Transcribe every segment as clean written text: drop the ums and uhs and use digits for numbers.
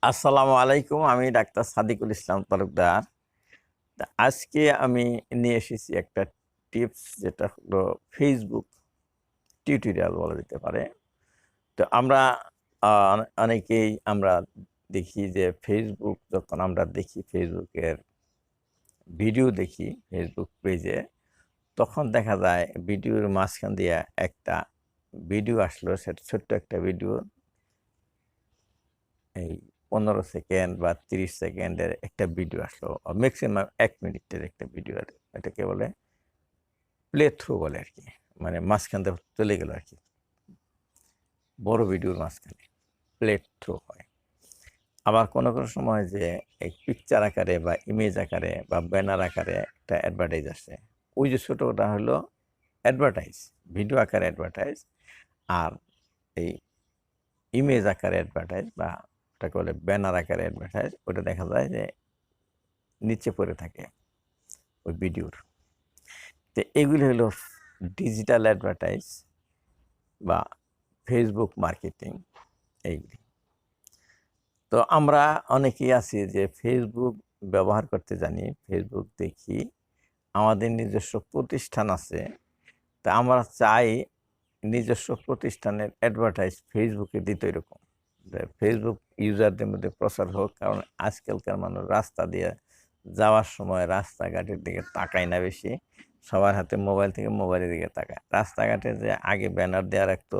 আসসালামু আলাইকুম। আমি ডাক্তার সাদিকুল ইসলাম তালুকদার। আজকে আমি নিয়ে এসেছি একটা টিপস, যেটা হলো ফেসবুক টিউটোরিয়াল বলা যেতে পারে। তো আমরা অনেকেই আমরা দেখি যে ফেসবুক যখন আমরা দেখি, ফেসবুকের ভিডিও দেখি ফেসবুক পেজে, তখন দেখা যায় ভিডিওর মাঝখান দিয়ে একটা ভিডিও আসলো। সেটা ছোট্ট একটা ভিডিও, এই 15 সেকেন্ড বা 30 সেকেন্ডের একটা ভিডিও আসলো, ম্যাক্সিমাম 1 মিনিটের একটা ভিডিও। এটাকে বলে প্লে থ্রু বলে আর কি, মানে মাঝখান দিয়ে চলে গেল আর কি, বড় ভিডিওর মাঝখানে প্লে থ্রু হয়। আবার কোনো কোনো সময় যে এক পিকচার আকারে বা ইমেজ আকারে বা ব্যানার আকারে একটা অ্যাডভার্টাইজ আসে, ওই যে ছোটোটা হলো অ্যাডভার্টাইজ, ভিডিও আকারে অ্যাডভার্টাইজ। আর এই ইমেজ আকারে অ্যাডভার্টাইজ বা ওটাকে বলে ব্যানার আকারে অ্যাডভার্টাইজ, ওটা দেখা যায় যে নিচে পড়ে থাকে ওই ভিডিওর। তো এগুলি হলো ডিজিটাল অ্যাডভার্টাইজ বা ফেসবুক মার্কেটিং এইগুলি। তো আমরা অনেকেই আছি যে ফেসবুক ব্যবহার করতে জানি, ফেসবুক দেখি, আমাদের নিজস্ব প্রতিষ্ঠান আছে। তা আমরা চাই নিজস্ব প্রতিষ্ঠানের অ্যাডভার্টাইজ ফেসবুকে দিতে, এরকম ফেসবুক ইউজারদের মধ্যে প্রচার হোক। কারণ আজকালকার মানুষ রাস্তা দিয়ে যাওয়ার সময় রাস্তাঘাটের দিকে তাকায় না বেশি, সবার হাতে মোবাইল থেকে মোবাইলের দিকে তাকায়। রাস্তাঘাটে যে আগে ব্যানার দেওয়া রাখতো,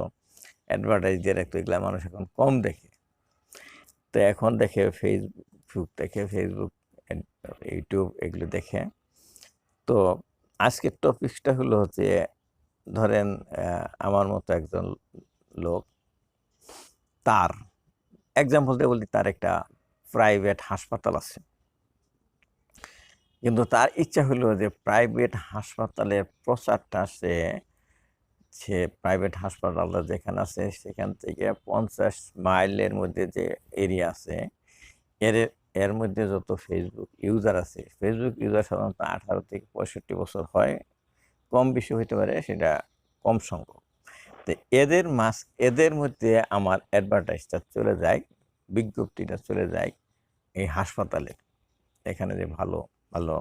অ্যাডভার্টাইজ দিয়ে রাখতো, এগুলো মানুষ এখন কম দেখে। তো এখন দেখে ফেসবুক দেখে, ফেসবুক, ইউটিউব এগুলো দেখে। তো আজকের টপিকসটা হলো হচ্ছে, ধরেন আমার মতো একজন লোক, তার এক্সাম্পল দিয়ে বলি, তার একটা প্রাইভেট হাসপাতাল আছে, কিন্তু তার ইচ্ছা হলো যে প্রাইভেট হাসপাতালের প্রচারটা সে প্রাইভেট হাসপাতালটা যেখানে আছে সেখান থেকে 50 মাইলের মধ্যে যে এরিয়া আছে, এর এর মধ্যে যত ফেসবুক ইউজার আছে, ফেসবুক ইউজার সাধারণত 18 থেকে 65 বছর হয়, কম বেশি হইতে পারে, সেটা কম সংখ্যক। তো এদের মধ্যে আমার অ্যাডভার্টাইজটা চলে যায়, বিজ্ঞপ্তিটা চলে যায় এই হাসপাতালে, এখানে যে ভালো ভালো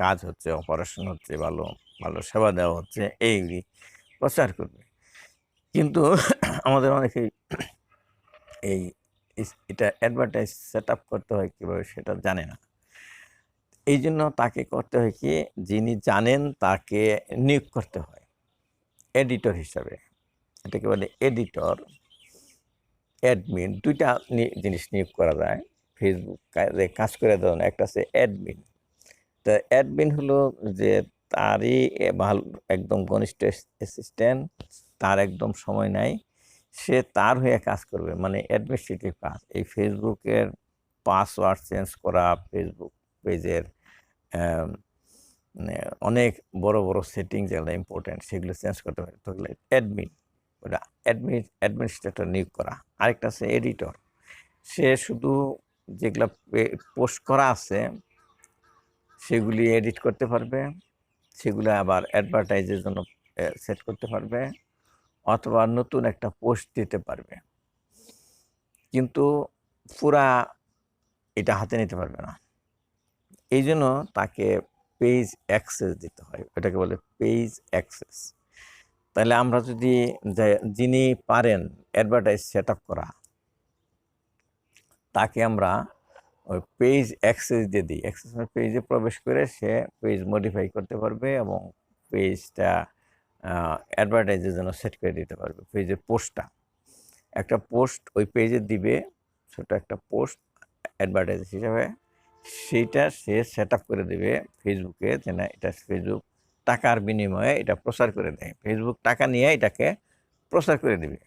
কাজ হচ্ছে, অপারেশন হচ্ছে, ভালো ভালো সেবা দেওয়া হচ্ছে, এইগুলি প্রচার করবে। কিন্তু আমাদের অনেকেই এই এটা অ্যাডভার্টাইজ সেট আপ করতে হয় কীভাবে সেটা জানে না। এই জন্য তাকে করতে হয় কি, যিনি জানেন তাকে নিয়োগ করতে হয় এডিটর হিসাবে। এটাকে বলে এডিটর, অ্যাডমিন, দুইটা জিনিস নিয়োগ করা যায় ফেসবুক কাজ করে দেওয়া। একটা আছে অ্যাডমিন। তা অ্যাডমিন হলো যে তারই ভালো একদম ঘনিষ্ঠ অ্যাসিস্ট্যান্ট, তার একদম সময় নাই, সে তার হয়ে কাজ করবে, মানে অ্যাডমিনিস্ট্রেটিভ কাজ। এই ফেসবুকের পাসওয়ার্ড চেঞ্জ করা, ফেসবুক পেজের মানে অনেক বড় বড় সেটিং যেগুলো ইম্পর্টেন্ট, সেগুলো চেঞ্জ করতে পারে, তো অ্যাডমিন, ওটা অ্যাডমিনিস্ট্রেটর নিয়োগ করা। আরেকটা আছে এডিটর, সে শুধু যেগুলো পোস্ট করা আছে সেগুলি এডিট করতে পারবে, সেগুলো আবার অ্যাডভার্টাইজের জন্য সেট করতে পারবে, অথবা নতুন একটা পোস্ট দিতে পারবে, কিন্তু পুরা এটা হাতে নিতে পারবে না। এই জন্য তাকে পেজ অ্যাক্সেস দিতে হয়, এটাকে বলে পেজ অ্যাক্সেস। তাহলে আমরা যদি যিনি পারেন অ্যাডভার্টাইজ সেট আপ করা, তাকে আমরা ওই পেজ অ্যাক্সেস দিয়ে দিই। অ্যাক্সেস পেজে প্রবেশ করে সে পেজ মডিফাই করতে পারবে এবং পেজটা অ্যাডভার্টাইজের জন্য সেট করে দিতে পারবে। পেজের পোস্টটা, একটা পোস্ট ওই পেজে দিবে, ছোট একটা পোস্ট অ্যাডভার্টাইজ হিসাবে, সেইটা সে সেট আপ করে দেবে ফেসবুকে, যে না এটা ফেসবুক টাকার বিনিময়ে এটা প্রচার করে দেয়, ফেসবুক টাকা নিয়ে এটাকে প্রচার করে দেবে।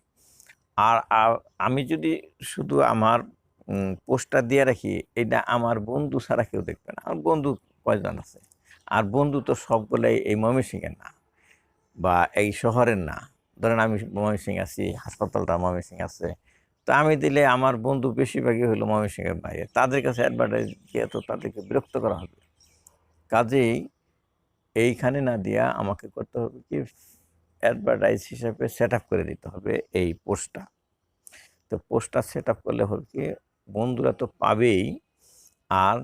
আর আমি যদি শুধু আমার পোস্টটা দিয়ে রাখি, এটা আমার বন্ধু ছাড়া কেউ দেখবে না। আমার বন্ধু কয়জন আছে, আর বন্ধু তো সবগুলোই এই ময়মনসিংহের না বা এই শহরের না। ধরেন আমি ময়মনসিংহ আছি, হাসপাতালটা ময়মনসিংহ আছে, তো আমি দিলে আমার বন্ধু বেশিরভাগই হলো ময়মনসিংহের বাইরে, তাদের কাছে অ্যাডভার্টাইজ দিয়ে তো তাদেরকে বিরক্ত করা হবে। কাজেই এইখানে না দিয়া আমাকে করতে হবে কি, অ্যাডভার্টাইজ হিসাবে সেট আপ করে দিতে হবে এই পোস্টটা। তো পোস্টটা সেট আপ করলে হবে কি, বন্ধুরা তো পাবেই। আর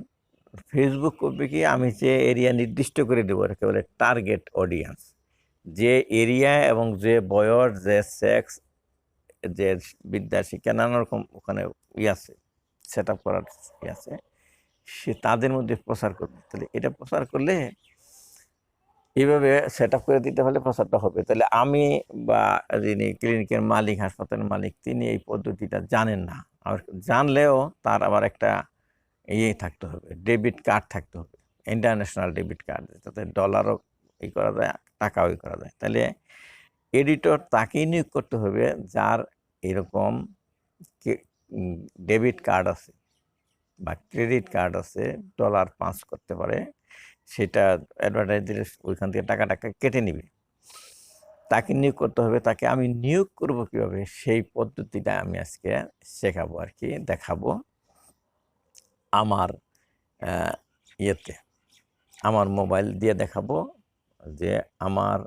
ফেসবুক করবে কি, আমি যে এরিয়া নির্দিষ্ট করে দেবো, এটাকে বলে টার্গেট অডিয়েন্স। যে এরিয়া এবং যে বয়স, যে সেক্স, যে বিদ্যা শিক্ষা, নানা রকম ওখানে আছে, সেট আপ করার আছে, সে তাদের মধ্যে প্রচার করবে। তাহলে এটা প্রচার করলে, এইভাবে সেট আপ করে দিতে হলে প্রচারটা হবে। তাহলে আমি বা যিনি ক্লিনিকের মালিক, হাসপাতালের মালিক, তিনি এই পদ্ধতিটা জানেন না। আর জানলেও তার আবার একটা থাকতে হবে, ডেবিট কার্ড থাকতে হবে, ইন্টারন্যাশনাল ডেবিট কার্ড, যাতে ডলারও করা যায়, টাকাও করা যায়। তাহলে এডিটর তাকেই নিয়োগ করতে হবে যার এরকম ডেবিট কার্ড আছে বা ক্রেডিট কার্ড আছে, ডলার পাঁচ করতে পারে, সেটা অ্যাডভার্টাইজ দিলে ওইখান থেকে টাকা কেটে নিবে। তাকে নিয়োগ করতে হবে। তাকে আমি নিয়োগ করব কীভাবে, সেই পদ্ধতিটা আমি আজকে শেখাবো আর কি, দেখাবো আমার ইয়েতে, আমার মোবাইল দিয়ে দেখাবো। যে আমার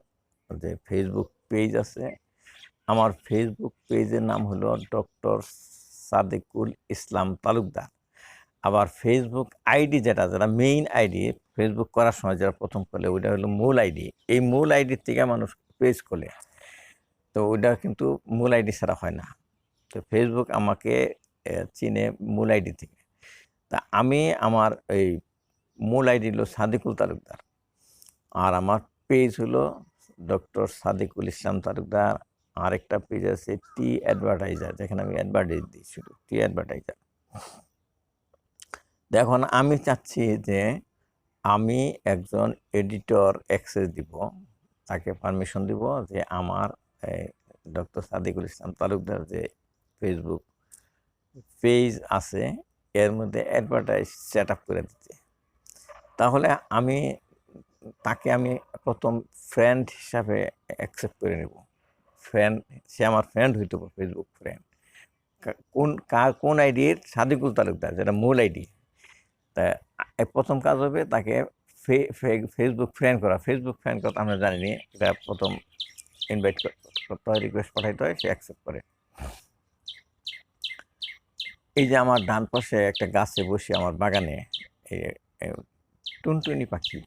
যে ফেসবুক পেজ আছে, আমার ফেসবুক পেজের নাম হলো ডক্টর সাদেকুল ইসলাম তালুকদার। আবার ফেসবুক আইডি যেটা মেইন আইডি, ফেসবুক করার সময় যারা প্রথম করলে, ওইটা হলো মূল আইডি। এই মূল আইডির থেকে মানুষ পেজ খোলে, তো ওইটা কিন্তু মূল আইডি ছাড়া হয় না। তো ফেসবুক আমাকে চিনে মূল আইডি থেকে। তা আমি আমার এই মূল আইডি হলো সাদেকুল তালুকদার, আর আমার পেজ হলো ডক্টর সাদেকুল ইসলাম তালুকদার। আরেকটা পেজ আছে টি অ্যাডভার্টাইজার, যেখানে আমি অ্যাডভার্টাইজ দিই, শুধু টি অ্যাডভার্টাইজার। এখন আমি চাচ্ছি যে আমি একজন এডিটর অ্যাক্সেস দিব, তাকে পারমিশন দিব যে আমার ডক্টর সাদেকুল ইসলাম তালুকদার যে ফেসবুক পেজ আছে, এর মধ্যে অ্যাডভার্টাইজ সেট আপ করে দিতে। তাহলে তাকে আমি প্রথম ফ্রেন্ড হিসাবে অ্যাকসেপ্ট করে নেব। ফ্রেন্ড, সে আমার ফ্রেন্ড হইতে হবে, ফেসবুক ফ্রেন্ড। কোন আইডির? সাদেকুল তালুকদার, যেটা মূল আইডি। তা প্রথম কাজ হবে তাকে ফেসবুক ফ্রেন্ড করা। ফেসবুক ফ্রেন্ড করা আমরা জানি নি, এটা প্রথম ইনভাইট করতে হয়, রিকোয়েস্ট পাঠাইতে হয়, সে অ্যাকসেপ্ট করে। এই যে আমার ডান পাশে একটা গাছে বসে, আমার বাগানে টুনটুনি পাখি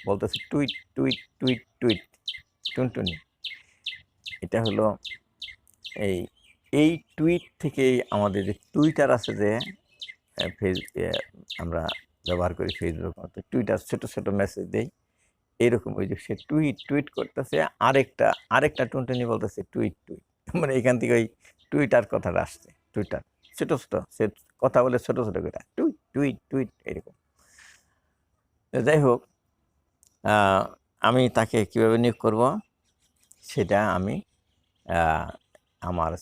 বলতেছে টুইট টুইট টুইট টুইট, টুনটুনি। এটা হলো এই টুইট থেকেই আমাদের যে টুইটার আছে, যে আমরা ব্যবহার করি ফেসবুক, টুইটার ছোট ছোট মেসেজ দেই, এরকম ওই যে সে টুইট করতেছে, আরেকটা টুনটুনি বলতেছে টুইট টুইট। মানে এখান থেকে ওই টুইটার কথাটা আসছে। টুইটার ছোট ছোট, সে কথা বলে ছোট ছোট করে টুইট টুইট টুইট এরকম। যাই হোক, আমি তাকে কীভাবে নিয়োগ করব সেটা আমি আমার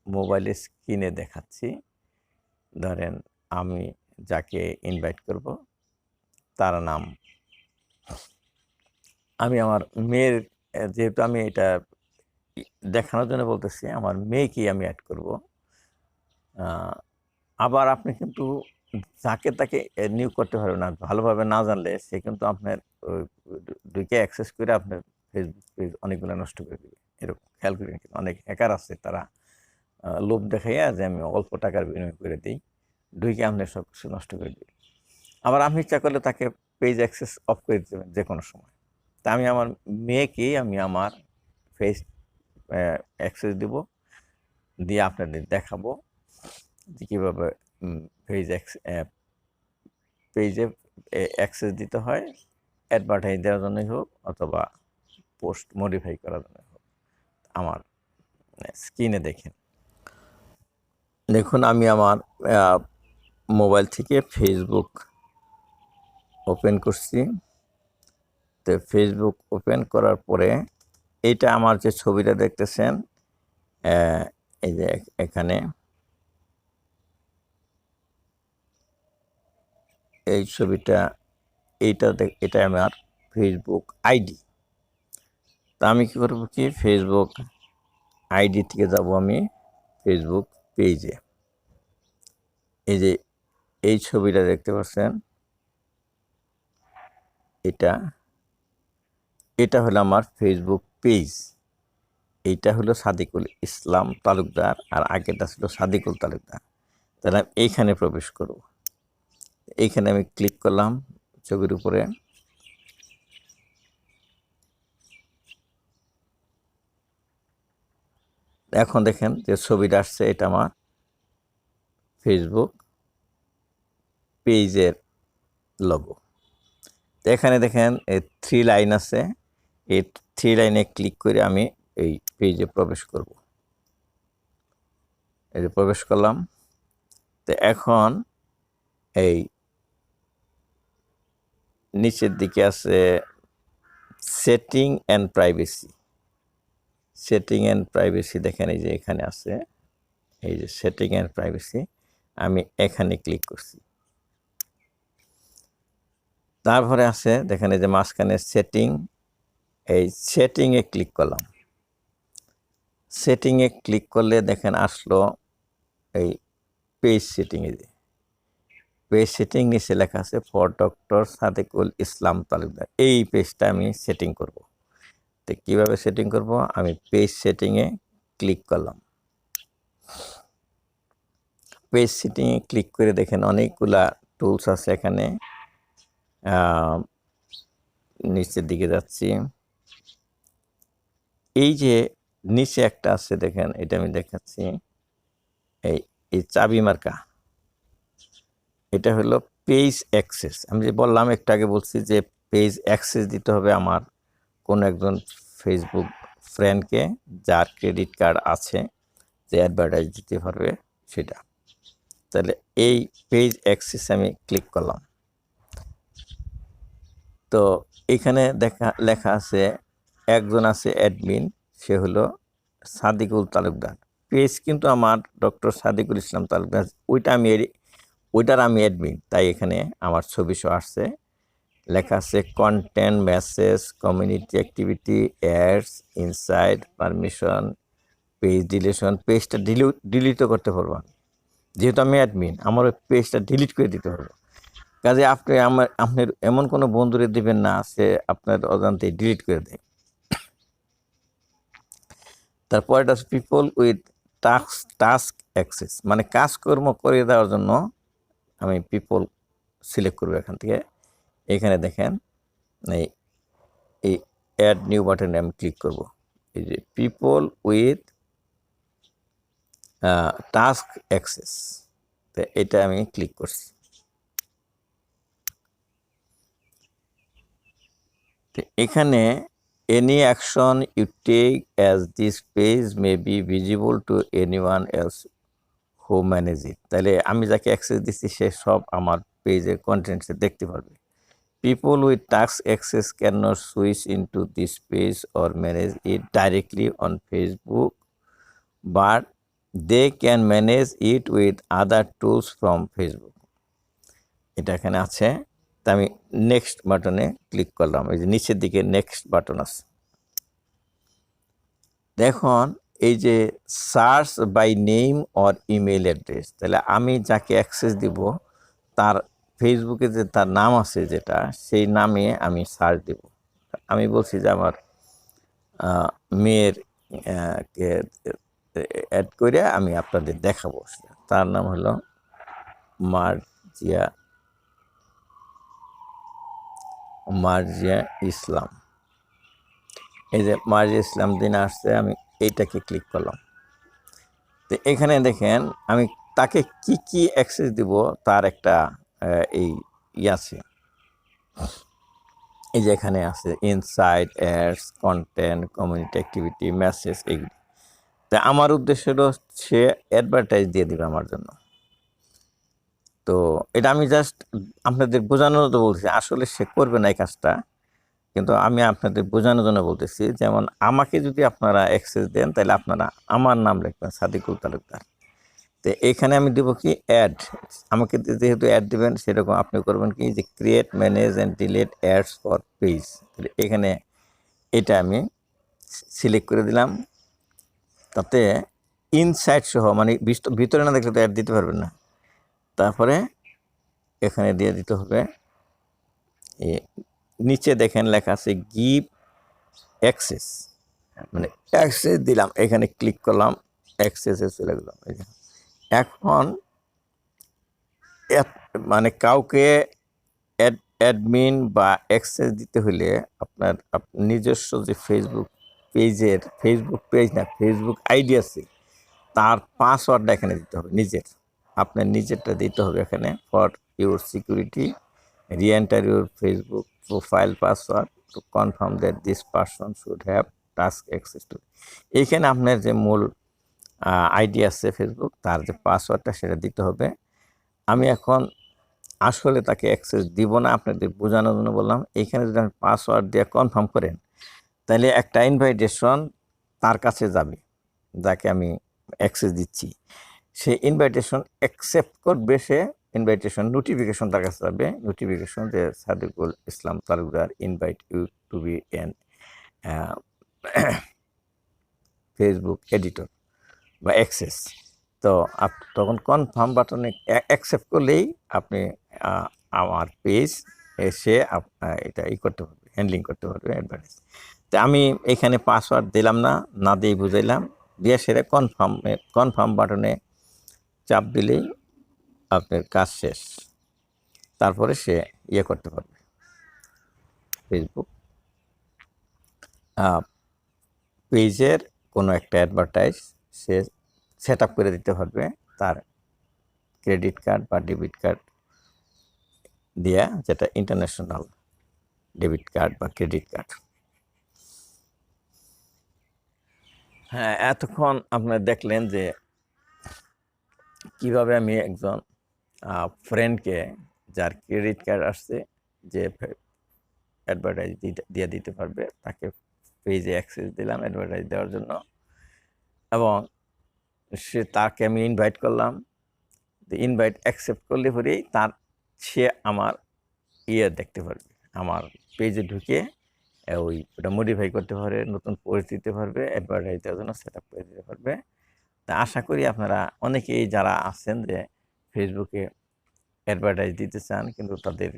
মোবাইলের স্ক্রিনে দেখাচ্ছি। ধরেন আমি যাকে ইনভাইট করব তার নাম, আমি আমার মেয়ের, যেহেতু আমি এটা দেখানোর জন্য বলতেছি, আমার মেয়েকেই আমি অ্যাড করব। আবার আপনি কিন্তু যাকে তাকে নিয়োগ করতে পারবেন না, ভালোভাবে না জানলে সে কিন্তু আপনার ঢুকে অ্যাক্সেস করে আপনার ফেসবুক পেজ অনেকগুলো নষ্ট করে দেবে। এরকম খেয়াল করেন, কিন্তু অনেক হ্যাকার আছে, তারা লোভ দেখাইয়া যে আমি অল্প টাকার বিনিময় করে দিই, ঢুকে আপনার সব কিছু নষ্ট করে দিই। আবার আপনি ইচ্ছা করলে তাকে পেজ অ্যাক্সেস অফ করে দিতে পারেন যে কোনো সময়। তা আমি আমার মেয়েকেই আমি আমার ফেস অ্যাক্সেস দিব, দিয়ে আপনাদের দেখাবো যে কীভাবে পেজে অ্যাক্সেস দিতে হয়, অ্যাডভার্টাইজ দেওয়ার জন্যই হোক অথবা পোস্ট মডিফাই করার জন্য হোক। আমার স্ক্রিনে দেখুন, আমি আমার মোবাইল থেকে ফেসবুক ওপেন করছি। তো ফেসবুক ওপেন করার পরে এইটা আমার যে ছবিটা দেখতেছেন, এই যে এখানে এই ছবিটা, এটা আমার ফেসবুক আইডি। তা আমি কী করব কি, ফেসবুক আইডি থেকে যাব আমি ফেসবুক পেজে। এই যে এই ছবিটা দেখতে পাচ্ছেন, এটা হলো আমার ফেসবুক পেজ। এইটা হলো সাদেকুল ইসলাম তালুকদার, আর আগেটা ছিল সাদেকুল তালুকদার। তাহলে আমি এইখানে প্রবেশ করব। এইখানে আমি ক্লিক করলাম ছবির উপরে। এখন দেখেন যে ছবিটা আসছে, এটা আমার ফেসবুক পেজের লোগো। এখানে দেখেন 3 লাইন আছে, এই 3 লাইনে ক্লিক করে আমি এই পেজে প্রবেশ করব। এই যে প্রবেশ করলাম। তো এখন এই নিচের দিকে আছে setting and privacy. Setting and privacy দেখেন এই যে এখানে আছে, এই যে সেটিং অ্যান্ড প্রাইভেসি, আমি এখানে ক্লিক করছি। তারপরে আছে দেখেন এই যে মাঝখানে সেটিং, এই সেটিংয়ে ক্লিক করলাম। সেটিংয়ে ক্লিক করলে দেখেন আসলো এই পেজ সেটিংয়ে, যে পেজ সেটিং নিচে লেখা আছে ফর ডক্টর সাদেকুল ইসলাম তালুকদার। এই পেজটা আমি সেটিং করব। তো কীভাবে সেটিং করব, আমি পেজ সেটিংয়ে ক্লিক করলাম। পেজ সেটিংয়ে ক্লিক করে দেখেন অনেকগুলা টুলস আছে এখানে। নিচের দিকে যাচ্ছি, এই যে নিচে একটা আছে দেখেন, এটা আমি দেখাচ্ছি, এই চাবি মার্কা, এটা হলো পেজ অ্যাক্সেস। আমি যে বললাম একটু আগে বলছি যে পেজ অ্যাক্সেস দিতে হবে আমার কোনো একজন ফেসবুক ফ্রেন্ডকে যার ক্রেডিট কার্ড আছে, যে অ্যাডভার্টাইজ দিতে পারবে সেটা। তাহলে এই পেজ অ্যাক্সেস আমি ক্লিক করলাম। তো এখানে লেখা আছে একজন আছে অ্যাডমিন, সে হলো সাদিকুল তালুকদার। পেজ কিন্তু আমার ডক্টর সাদেকুল ইসলাম তালুকদার, ওইটার আমি অ্যাডমিন, তাই এখানে আমার ছবি সহ আসছে। লেখা আছে content, message, community activity, ads, insight, permission, page deletion. পেজটা ডিলিটও করতে পারবো, যেহেতু আমি অ্যাডমিন আমার ওই পেজটা ডিলিট করে দিতে হবে। কাজে আপনার এমন কোনো বন্ধুরে দিবেন না সে আপনার অজান্তে ডিলিট করে দেয়। তারপর এটা পিপল উইথ টাস্ক অ্যাক্সেস, মানে কাজকর্ম করে দেওয়ার জন্য আমি পিপল সিলেক্ট করবো এখান থেকে। এখানে দেখেন এই অ্যাড নিউ বাটনে আমি ক্লিক করব। এই যে পিপল উইথ টাস্ক অ্যাক্সেস, তো এটা আমি ক্লিক করছি। তো এখানে any action you take as this page may be visible to anyone else who manage it. তাহলে আমি যাকে অ্যাক্সেস দিচ্ছি সে সব আমার পেজের কন্টেন্টসে দেখতে পারবে। People with task access cannot switch into this page or manage it directly on Facebook, but they can manage it with other tools from Facebook. এটা এখানে আছে। তা আমি নেক্সট বাটনে ক্লিক করলাম। এই যে নিচের দিকে নেক্সট বাটন আছে। দেখুন এই যে search by name or email address, তাহলে আমি যাকে অ্যাক্সেস দিব তার ফেসবুকে যে তার নাম আছে যেটা, সেই নামে আমি সার্চ দেব। আমি বলছি যে আমার মেয়ের কে অ্যাড করে আমি আপনাদের দেখাবো। তার নাম হলো মার্জিয়া ইসলাম। এই যে মার্জিয়া ইসলাম দিন আসছে, আমি এইটাকে ক্লিক করলাম। তো এখানে দেখেন আমি তাকে কি কি অ্যাক্সেস দিব তার একটা এই আছে, এই যে এখানে আছে insight, ads, content, community activity, message, এগুলি। তা আমার উদ্দেশ্য হলো সে অ্যাডভার্টাইজ দিয়ে দিবে আমার জন্য। তো এটা আমি জাস্ট আপনাদের বোঝানোর জন্য বলছি, আসলে সে করবে না এই কাজটা, কিন্তু আমি আপনাদের বোঝানোর জন্য বলতেছি। যেমন আমাকে যদি আপনারা অ্যাক্সেস দেন তাহলে আপনারা আমার নাম লিখবেন সাদেকুল তালুকদার। তো এখানে আমি দেবো কি অ্যাড, আমাকে যেহেতু অ্যাড দেবেন সেরকম আপনি করবেন কি যে create, manage and delete ads for page. এখানে এটা আমি সিলেক্ট করে দিলাম। তাতে ইনসাইট সহ, মানে ভিতরে না দেখলে তো অ্যাড দিতে পারবেন না। তারপরে এখানে দিয়ে দিতে হবে, নিচে দেখেন লেখা আছে গিভ অ্যাক্সেস, মানে অ্যাক্সেস দিলাম, এখানে ক্লিক করলাম, অ্যাক্সেসে চলে গেলাম। এখন মানে কাউকে অ্যাডমিন বা অ্যাক্সেস দিতে হলে আপনার নিজস্ব যে ফেসবুক পেজ না, ফেসবুক আইডি আছে, তার পাসওয়ার্ডটা এখানে দিতে হবে নিজের। আপনার নিজেরটা দিতে হবে এখানে। For your security re-enter your Facebook profile password to confirm that this person should have task access to। এইখানে আপনার যে মূল আইডি আছে ফেসবুক, তার যে পাসওয়ার্ডটা সেটা দিতে হবে। আমি এখন আসলে তাকে অ্যাক্সেস দিব না, আপনাদের বোঝানোর জন্য বললাম। এইখানে যদি আপনি পাসওয়ার্ড দিয়ে কনফার্ম করেন, তাহলে একটা ইনভাইটেশন তার কাছে যাবে, যাকে আমি অ্যাক্সেস দিচ্ছি। সে ইনভাইটেশন অ্যাকসেপ্ট করবে, সে ইনভাইটেশন নোটিফিকেশন তার কাছে যাবে, নোটিফিকেশন যে Sadekul Islam Talukdar invite you to be an Facebook editor বা অ্যাক্সেস। তো তখন কনফার্ম বাটনে অ্যাকসেপ্ট করলেই আপনি আমার পেজ এসে এটা করতে পারবে, হ্যান্ডলিং করতে পারবে অ্যাডভার্টাইজ। তো আমি এখানে পাসওয়ার্ড দিলাম না, না দিয়ে বুঝাইলাম, দিয়ে সেটা কনফার্ম বাটনে চাপ দিলেই আপনার কাজ শেষ। তারপরে সে করতে পারবে, ফেসবুক পেজের কোনো একটা অ্যাডভার্টাইজ সে সেট আপ করে দিতে পারবে তার ক্রেডিট কার্ড বা ডেবিট কার্ড দিয়া, যেটা ইন্টারন্যাশনাল ডেবিট কার্ড বা ক্রেডিট কার্ড। হ্যাঁ, এতক্ষণ আপনারা দেখলেন যে কিভাবে আমি একজন ফ্রেন্ডকে, যার ক্রেডিট কার্ড আসছে, যে অ্যাডভার্টাইজ দিয়ে দিতে পারবে, তাকে পেজে অ্যাক্সেস দিলাম অ্যাডভার্টাইজ দেওয়ার জন্য, এবং তাকে আমি ইনভাইট করলাম। ইনভাইট অ্যাকসেপ্ট করলে পরেই সে আমার দেখতে পারবে, আমার পেজে ঢুকে ওটা মডিফাই করতে পারবে, নতুন পোস্ট দিতে পারবে, অ্যাডভার্টাইজ দেওয়ার জন্য সেট আপ করে দিতে পারবে। তা আশা করি আপনারা অনেকেই যারা আছেন যে ফেসবুকে অ্যাডভার্টাইজ দিতে চান, কিন্তু তাদের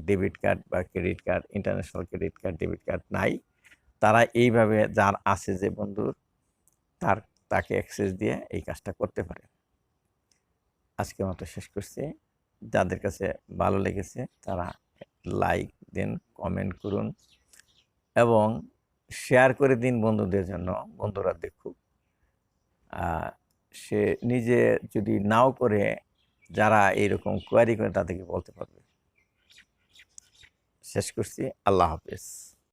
ডেবিট কার্ড বা credit card, international credit card, debit card নাই, তারা এইভাবে যার আছে যে বন্ধুর, তাকে অ্যাক্সেস দিয়ে এই কাজটা করতে পারে। আজকের মতো শেষ করছি। যাদের কাছে ভালো লেগেছে তারা লাইক দিন, কমেন্ট করুন এবং শেয়ার করে দিন বন্ধুদের জন্য, বন্ধুরা দেখুক। সে নিজে যদি নাও করে, যারা এইরকম কোয়ারি করে তাদেরকে বলতে পারবে। শেষ করছি। আল্লাহ হাফেজ।